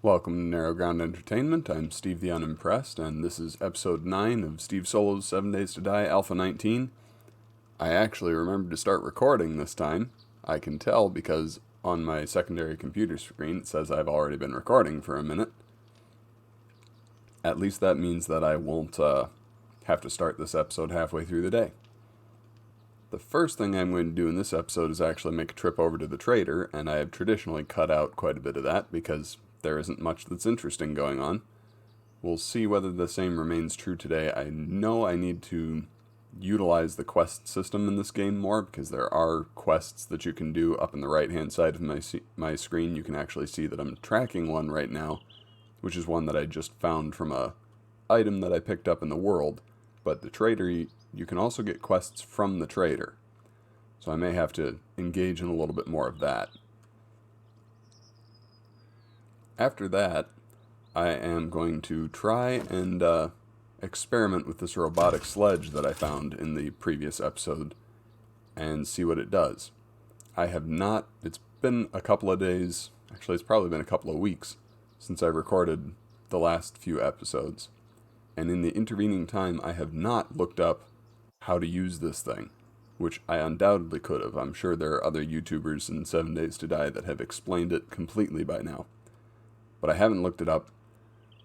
Welcome to Narrow Ground Entertainment. I'm Steve the Unimpressed, and this is episode 9 of Steve Solo's 7 Days to Die Alpha 19. I actually remembered to start recording this time. I can tell because on my secondary computer screen it says I've already been recording for a minute. At least that means that I won't have to start this episode halfway through the day. The first thing I'm going to do in this episode is actually make a trip over to the trader, and I have traditionally cut out quite a bit of that because there isn't much that's interesting going on. We'll see whether the same remains true today. I know I need to utilize the quest system in this game more because there are quests that you can do up in the right hand side of my screen. You can actually see that I'm tracking one right now, which is one that I just found from a item that I picked up in the world. But the trader, you can also get quests from the trader. So I may have to engage in a little bit more of that. After that, I am going to try and experiment with this robotic sledge that I found in the previous episode and see what it does. I have not, it's been a couple of days, actually it's probably been a couple of weeks since I recorded the last few episodes. And in the intervening time, I have not looked up how to use this thing, which I undoubtedly could have. I'm sure there are other YouTubers in 7 Days to Die that have explained it completely by now. But I haven't looked it up.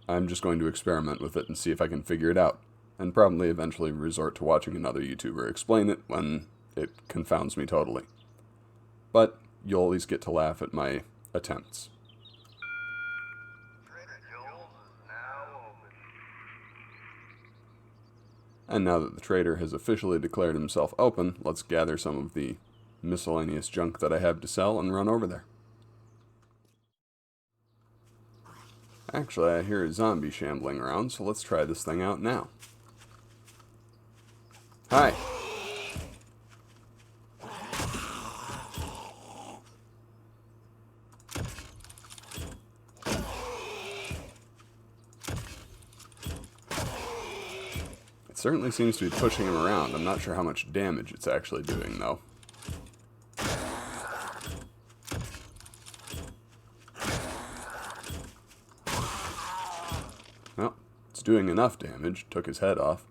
I'm just going to experiment with it and see if I can figure it out, and probably eventually resort to watching another YouTuber explain it when it confounds me totally. But you'll at least get to laugh at my attempts. And now that the trader has officially declared himself open, let's gather some of the miscellaneous junk that I have to sell and run over there. Actually, I hear a zombie shambling around, so let's try this thing out now. Hi. It certainly seems to be pushing him around. I'm not sure how much damage it's actually doing, though. Well, it's doing enough damage. Took his head off.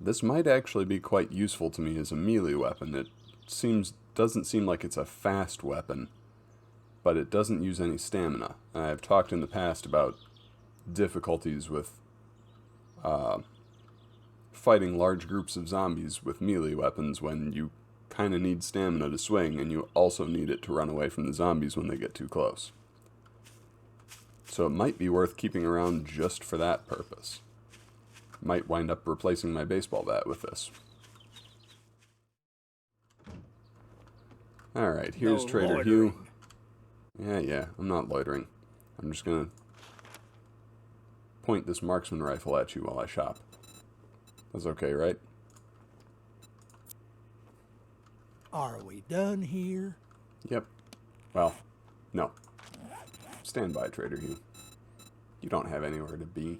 This might actually be quite useful to me as a melee weapon. It doesn't seem like it's a fast weapon, but it doesn't use any stamina. I've talked in the past about difficulties with fighting large groups of zombies with melee weapons when you kind of need stamina to swing, and you also need it to run away from the zombies when they get too close. So it might be worth keeping around just for that purpose. Might wind up replacing my baseball bat with this. Alright, here's No Trader loitering. Hugh. Yeah, I'm not loitering. I'm just gonna point this marksman rifle at you while I shop. That's okay, right? Are we done here? Yep. Well, no. Stand by, Trader Hugh. You don't have anywhere to be.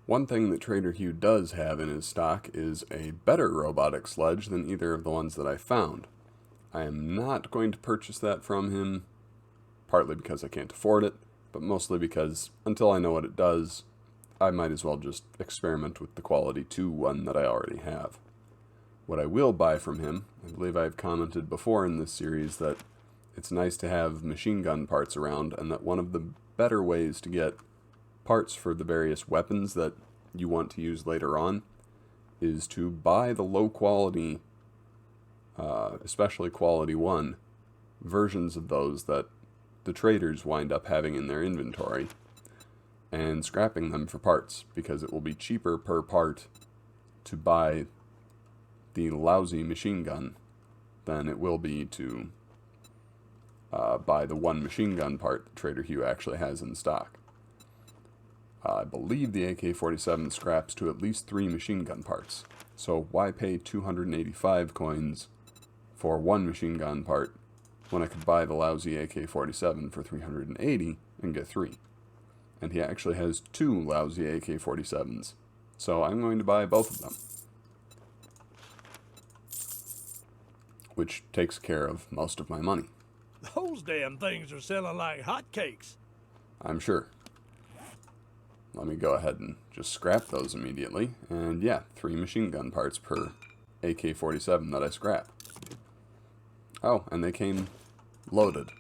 One thing that Trader Hugh does have in his stock is a better robotic sledge than either of the ones that I found. I am not going to purchase that from him, partly because I can't afford it, but mostly because until I know what it does, I might as well just experiment with the Quality 2 one that I already have. What I will buy from him, I believe I've commented before in this series that it's nice to have machine gun parts around, and that one of the better ways to get parts for the various weapons that you want to use later on is to buy the low quality, especially Quality 1, versions of those that the traders wind up having in their inventory, and scrapping them for parts, because it will be cheaper per part to buy the lousy machine gun than it will be to buy the one machine gun part that Trader Hugh actually has in stock. I believe the AK-47 scraps to at least 3 machine gun parts, so why pay 285 coins for one machine gun part when I could buy the lousy AK-47 for 380 and get 3? And he actually has 2 lousy AK-47s, so I'm going to buy both of them. which takes care of most of my money. Those damn things are selling like hotcakes. I'm sure. Let me go ahead and just scrap those immediately. And yeah, 3 machine gun parts per AK-47 that I scrap. Oh, and they came loaded.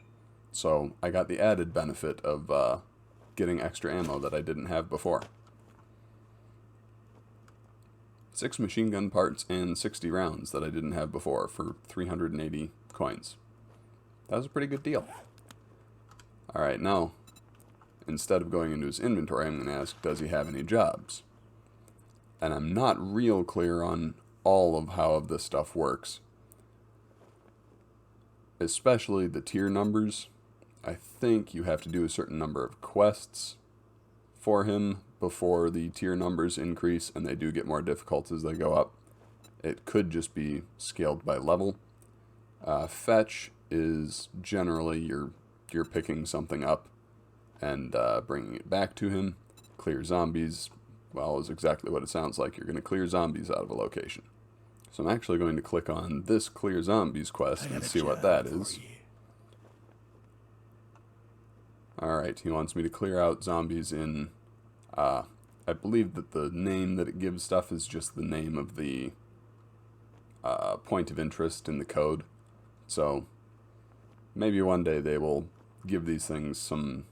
So I got the added benefit of getting extra ammo that I didn't have before. 6 machine gun parts and 60 rounds that I didn't have before for 380 coins. That was a pretty good deal. Alright, now, instead of going into his inventory, I'm going to ask, does he have any jobs? And I'm not real clear on all of how this stuff works. Especially the tier numbers. I think you have to do a certain number of quests for him before the tier numbers increase, and they do get more difficult as they go up. It could just be scaled by level. Fetch is generally you're picking something up and bringing it back to him. Clear zombies, well, is exactly what it sounds like. You're going to clear zombies out of a location. So I'm actually going to click on this clear zombies quest and see what that is. Alright, he wants me to clear out zombies in, I believe that the name that it gives stuff is just the name of the point of interest in the code. So maybe one day they will give these things some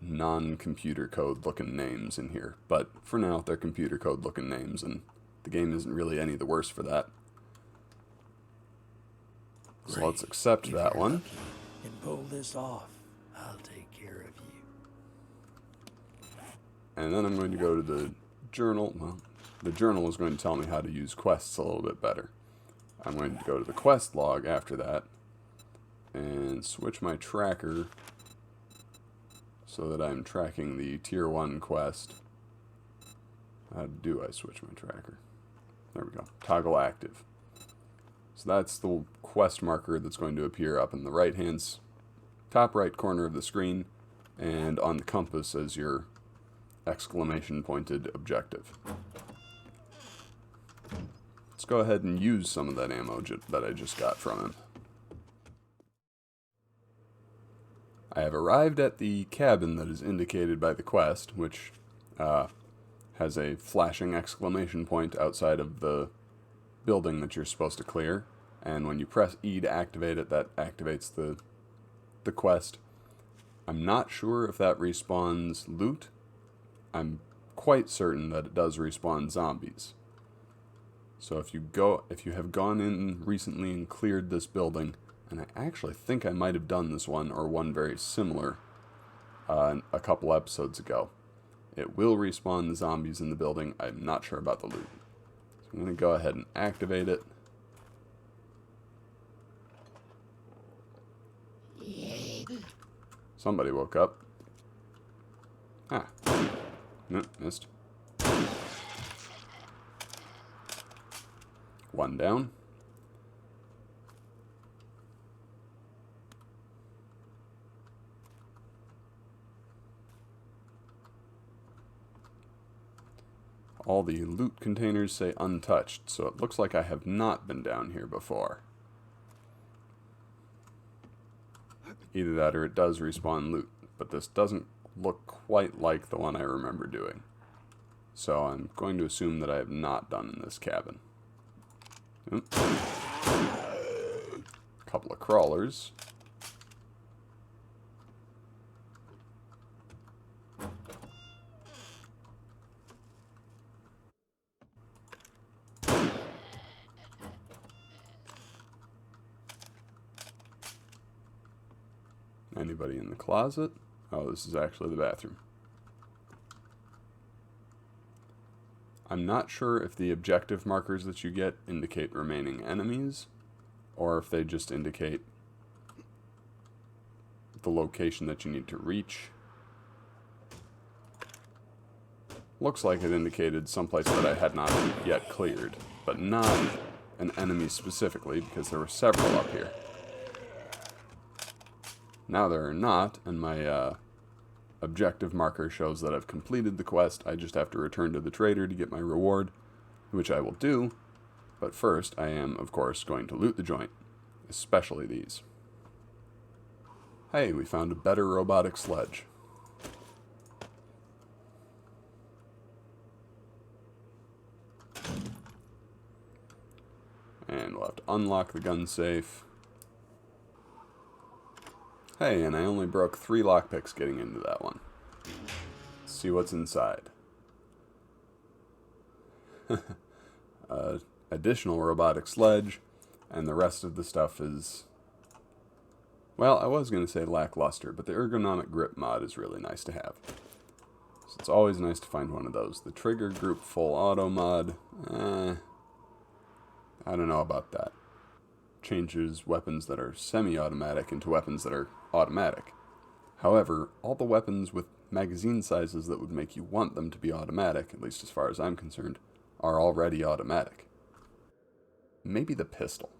non-computer code looking names in here. But for now, they're computer code looking names, and the game isn't really any the worse for that. So let's accept that one. And pull this off. I'll take care of you. And then I'm going to go to the journal. Well, the journal is going to tell me how to use quests a little bit better. I'm going to go to the quest log after that and switch my tracker so that I'm tracking the tier 1 quest. How do I switch my tracker? There we go. Toggle active. So that's the quest marker that's going to appear up in the top right corner of the screen and on the compass as your exclamation pointed objective. Let's go ahead and use some of that ammo that I just got from him. I have arrived at the cabin that is indicated by the quest, which has a flashing exclamation point outside of the building that you're supposed to clear. And when you press E to activate it, that activates the quest. I'm not sure if that respawns loot. I'm quite certain that it does respawn zombies. So if you have gone in recently and cleared this building, and I actually think I might have done this one or one very similar a couple episodes ago, it will respawn the zombies in the building. I'm not sure about the loot. So I'm going to go ahead and activate it. Somebody woke up. Ah. No, missed. One down. All the loot containers say untouched, so it looks like I have not been down here before. Either that or it does respawn loot, but this doesn't look quite like the one I remember doing. So I'm going to assume that I have not done in this cabin. Oops. Couple of crawlers. Anybody in the closet? Oh, this is actually the bathroom. I'm not sure if the objective markers that you get indicate remaining enemies, or if they just indicate the location that you need to reach. Looks like it indicated someplace that I had not yet cleared, but not an enemy specifically, because there were several up here. Now there are not, and my objective marker shows that I've completed the quest. I just have to return to the trader to get my reward, which I will do. But first, I am, of course, going to loot the joint. especially these. Hey, we found a better robotic sledge. And we'll have to unlock the gun safe. Hey, and I only broke 3 lockpicks getting into that one. Let's see what's inside. Additional robotic sledge, and the rest of the stuff is... Well, I was going to say lackluster, but the ergonomic grip mod is really nice to have. So it's always nice to find one of those. The trigger group full auto mod, I don't know about that. Changes weapons that are semi-automatic into weapons that are automatic. However, all the weapons with magazine sizes that would make you want them to be automatic, at least as far as I'm concerned, are already automatic. Maybe the pistol.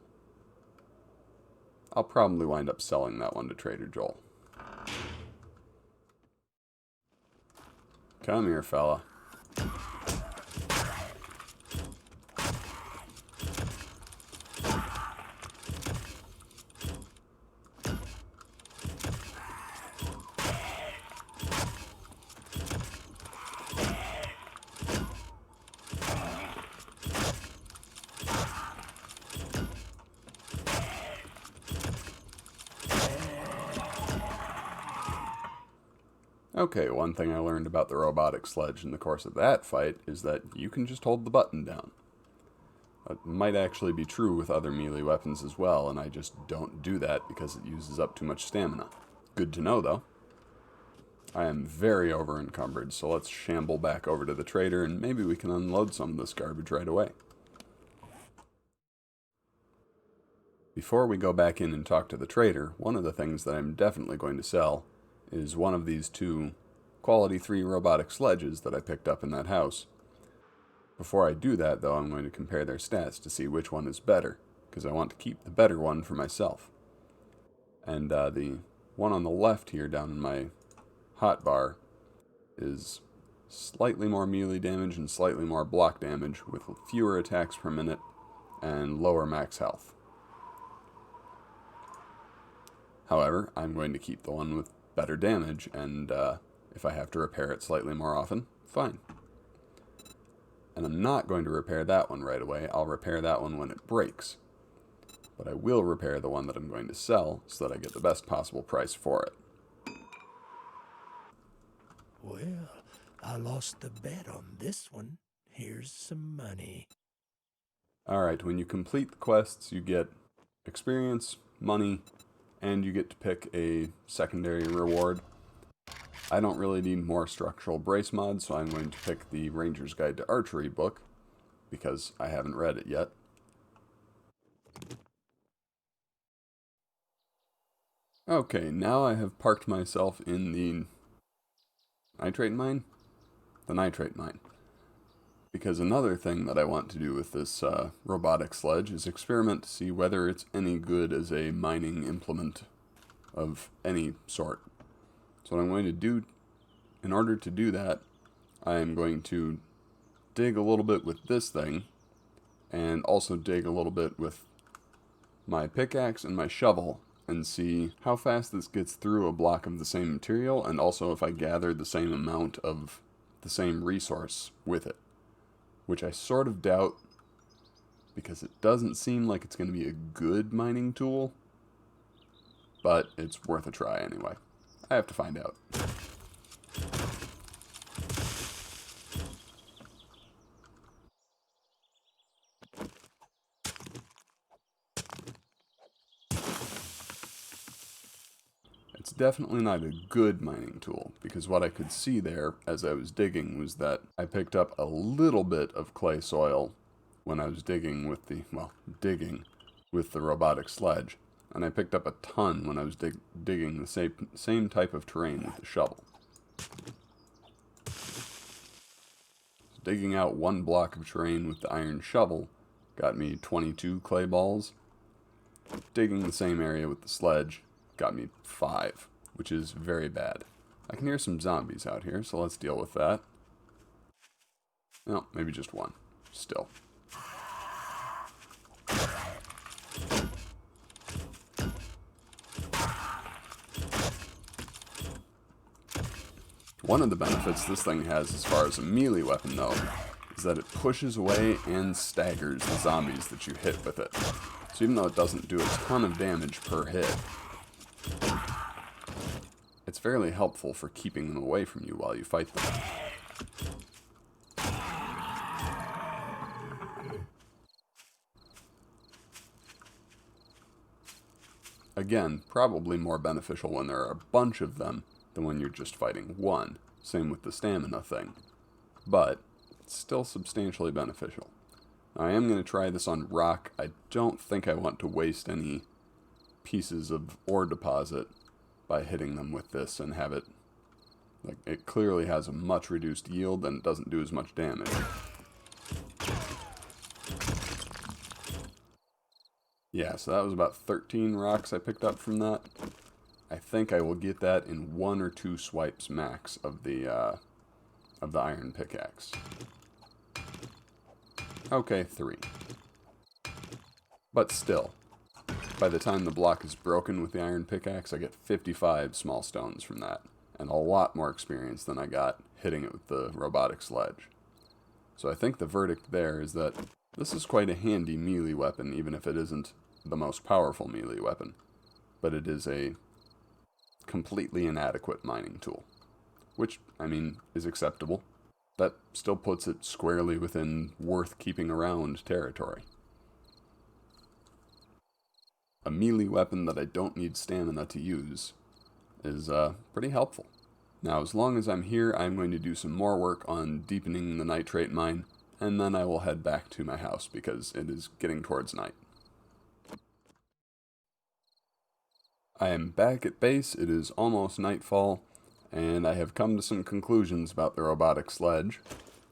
I'll probably wind up selling that one to Trader Joel. Come here, fella. Okay, one thing I learned about the robotic sledge in the course of that fight is that you can just hold the button down. That might actually be true with other melee weapons as well, and I just don't do that because it uses up too much stamina. Good to know, though. I am very over-encumbered, so let's shamble back over to the trader, and maybe we can unload some of this garbage right away. Before we go back in and talk to the trader, one of the things that I'm definitely going to sell is one of these 2 Quality 3 robotic sledges that I picked up in that house. Before I do that, though, I'm going to compare their stats to see which one is better, because I want to keep the better one for myself. And the one on the left here down in my hotbar is slightly more melee damage and slightly more block damage with fewer attacks per minute and lower max health. However, I'm going to keep the one with better damage, and if I have to repair it slightly more often, fine. And I'm not going to repair that one right away. I'll repair that one when it breaks. But I will repair the one that I'm going to sell so that I get the best possible price for it. Well, I lost the bet on this one. Here's some money. Alright, when you complete the quests, you get experience, money, and you get to pick a secondary reward. I don't really need more structural brace mods, so I'm going to pick the Ranger's Guide to Archery book, because I haven't read it yet. Okay, now I have parked myself in the nitrate mine? The nitrate mine. Because another thing that I want to do with this robotic sledge is experiment to see whether it's any good as a mining implement of any sort. So what I'm going to do, in order to do that, I am going to dig a little bit with this thing, and also dig a little bit with my pickaxe and my shovel, and see how fast this gets through a block of the same material, and also if I gather the same amount of the same resource with it. Which I sort of doubt, because it doesn't seem like it's going to be a good mining tool, but it's worth a try anyway. I have to find out. It's definitely not a good mining tool, because what I could see there as I was digging was that I picked up a little bit of clay soil when I was digging with the, digging with the robotic sledge, and I picked up a ton when I was digging the same type of terrain with the shovel. Digging out 1 block of terrain with the iron shovel got me 22 clay balls. Digging the same area with the sledge got me 5, which is very bad. I can hear some zombies out here, so let's deal with that. No, maybe just 1. Still. One of the benefits this thing has as far as a melee weapon, though, is that it pushes away and staggers the zombies that you hit with it. So even though it doesn't do a ton of damage per hit, it's fairly helpful for keeping them away from you while you fight them. Again, probably more beneficial when there are a bunch of them than when you're just fighting one. Same with the stamina thing. But it's still substantially beneficial. Now, I am going to try this on rock. I don't think I want to waste any pieces of ore deposit by hitting them with this and have it... Like, it clearly has a much reduced yield and it doesn't do as much damage. Yeah, so that was about 13 rocks I picked up from that. I think I will get that in 1 or 2 swipes max of the iron pickaxe. Okay, 3. But still, by the time the block is broken with the iron pickaxe, I get 55 small stones from that, and a lot more experience than I got hitting it with the robotic sledge. So I think the verdict there is that this is quite a handy melee weapon, even if it isn't the most powerful melee weapon. But it is a completely inadequate mining tool. Which, I mean, is acceptable. That still puts it squarely within worth keeping around territory. A melee weapon that I don't need stamina to use is pretty helpful. Now, as long as I'm here, I'm going to do some more work on deepening the nitrate mine, and then I will head back to my house because it is getting towards night. I am back at base. It is almost nightfall, and I have come to some conclusions about the robotic sledge,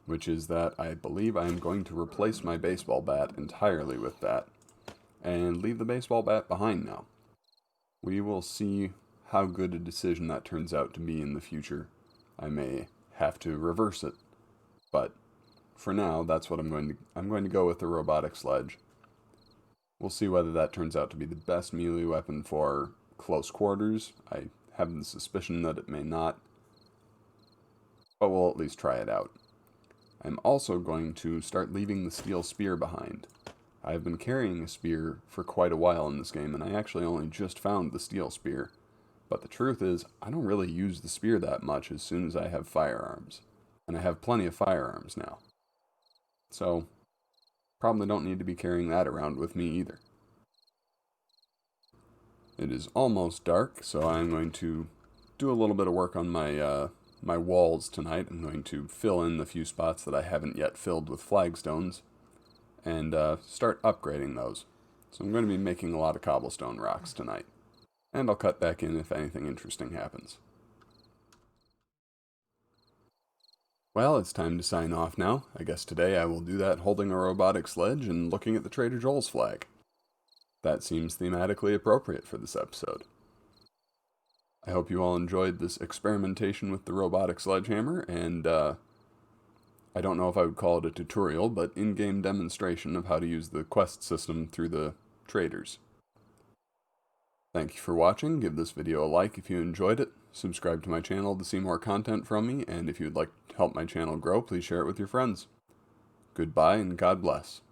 which is that I believe I am going to replace my baseball bat entirely with that, and leave the baseball bat behind now. We will see how good a decision that turns out to be in the future. I may have to reverse it, but for now, that's what I'm going to go with the robotic sledge. We'll see whether that turns out to be the best melee weapon for close quarters. I have the suspicion that it may not, but we'll at least try it out. I'm also going to start leaving the steel spear behind. I've been carrying a spear for quite a while in this game, and I actually only just found the steel spear. But the truth is, I don't really use the spear that much as soon as I have firearms. And I have plenty of firearms now. So, probably don't need to be carrying that around with me either. It is almost dark, so I'm going to do a little bit of work on my walls tonight. I'm going to fill in the few spots that I haven't yet filled with flagstones, and start upgrading those. So I'm going to be making a lot of cobblestone rocks tonight. And I'll cut back in if anything interesting happens. Well, it's time to sign off now. I guess today I will do that holding a robotic sledge and looking at the Trader Joel's flag. That seems thematically appropriate for this episode. I hope you all enjoyed this experimentation with the robotic sledgehammer, and I don't know if I would call it a tutorial, but in-game demonstration of how to use the quest system through the traders. Thank you for watching. Give this video a like if you enjoyed it. Subscribe to my channel to see more content from me, and if you'd like to help my channel grow, please share it with your friends. Goodbye and God bless.